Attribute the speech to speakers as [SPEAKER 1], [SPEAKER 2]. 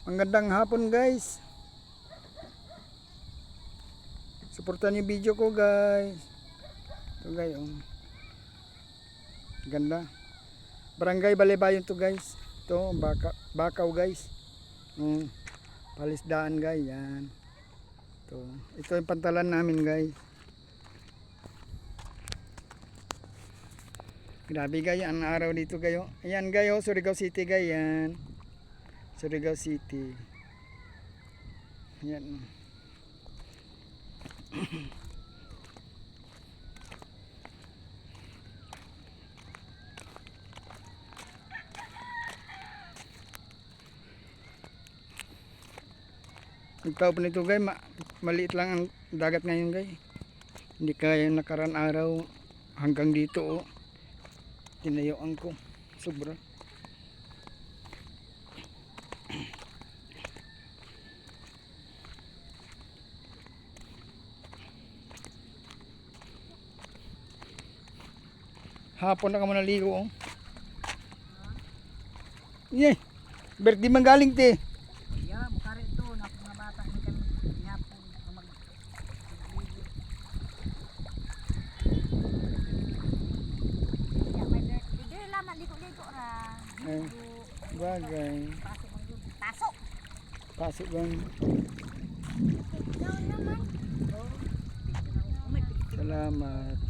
[SPEAKER 1] Magandang hapon guys. Suportahan yung video ko guys. Ito guys, oh. Ganda. Barangay Balibayon to guys. Ito, Bakaw guys. Palisdaan guys, yan. Ito yung pantalan namin guys. Grabe guys, ang araw dito kayo. Ayan guys, oh, Surigao City guys, yan. Surigao City. Ayan. Ikaw po nito guys, maliit lang ang dagat ngayon guys. Hindi kaya nakaraan araw hanggang dito, oh. Tinayuan ko sobra. Hapon na ka mo naligo, oh. Yeah, birthday man galing te.
[SPEAKER 2] Yeah, mukha rin ito. Mga bata ni kami hapon Hindi laman ligo-ligo ra.
[SPEAKER 1] Bagay.
[SPEAKER 2] Pasok.
[SPEAKER 1] Pasok lang. Salamat.